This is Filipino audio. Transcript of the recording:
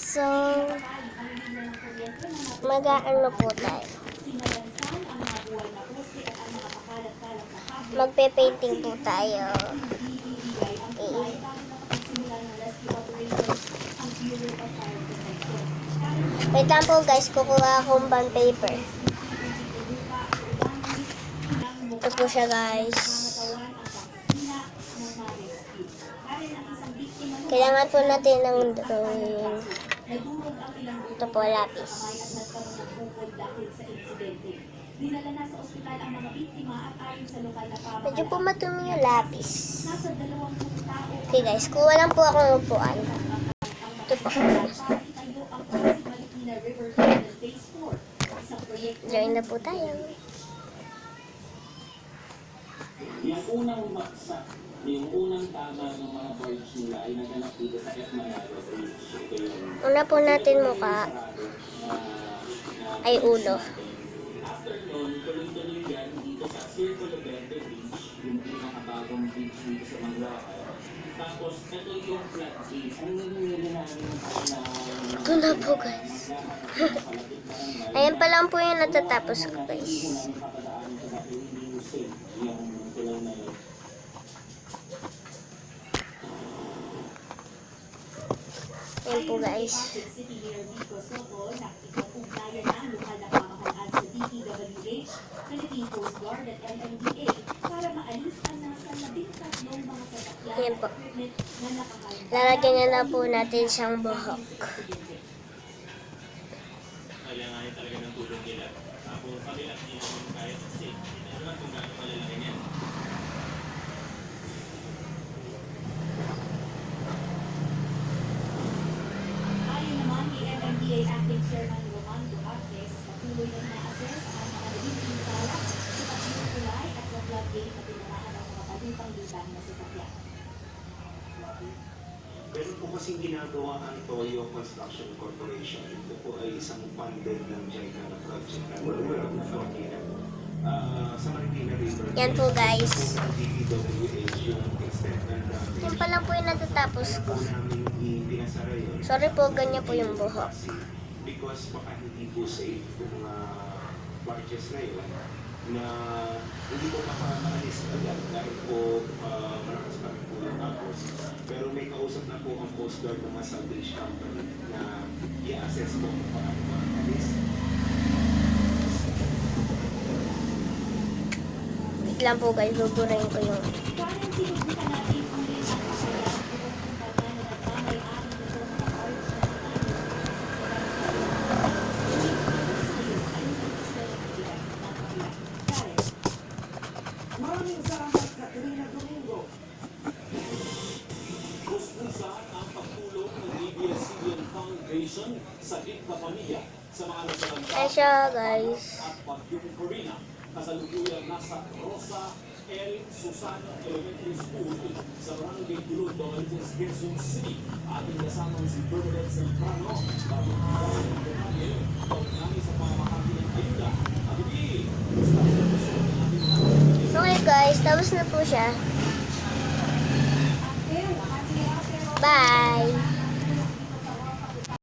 So, mag-aano po tayo. Magpe-painting po tayo. Wait lang po guys, kukuha akong bond paper. Ito po siya guys. Kailangan po natin ng drawing. Ito po, lapis. Medyo po matumi yung lapis. Okay guys, kuha lang po akong upuan. Ito po. Drawing na po tayo. Yung unang maksa, yung unang tama ng mga birds nila ay naganap dito sa F. Manalo Bridge. Una po natin mukha ay ulo. After nun, tuloy-tuloy yan dito sa Circle Verde Bridge, yung pinakabagong bridge dito sa Manglao. Tapos, ito yung flat bridge. Ang nangyayari namin na... Ito na po guys. Ayan pa lang po yung natatapos ko guys. Ayan po guys. Ayan po. Lalagyan na po natin siyang buhok. Kailangan talaga ng tulong nila. Kung kabila nila kahit kasi, ano lang kung gano'n malalaki niya. Ayon naman ni MMDA Acting Chairman Roman Duartes, patuloy na na-assess ang mga naging pinsala sa pagsimulang tulay at sa floodgate na tinamaan ng mga patupang lutang na sasakyan. Pero po kasing ginagawa ang Toyo Construction Corporation. Ito po ay isang funded ng JICA na project na Marikina. Sa Marikina River. Yan po guys. Ang DPWH yung extended Yan pa lang po yung natatapos ko. namin ipinasara yun. Sorry po, ganyan po yung buhok. Because baka hindi po safe yung barges na yun na hindi po makakaalis agad dahil po malakas pa rin po yung tapos. Pero may kausap na po ang Coast Guard ng mga salvage company na i-assess po kung paano makakalis. Wait lang po guys, buburahin ko yung... Parang sinubukan natin ulit ang pagkaya kung kumpanya na nagmamay-ari nito mga parts na Maraming salamat, Katrina Domingo. Puspusan ang pagtulong ng ABS-CBN Foundation sa Gitna Pamilya sa mga nasalanta Ayan siya guys. at Bagyong Corina. Kasalukuyan nasa Rosa L. Susana Elementary School sa Barangay Tuludon, Quezon City. Ating kasamang si Bernadette Semprano, bago ang detalye kaugnay sa pamamahagi ng ayuda. Abidi, gusto sa personal ng ating mga Okay guys, tapos na po siya. Bye!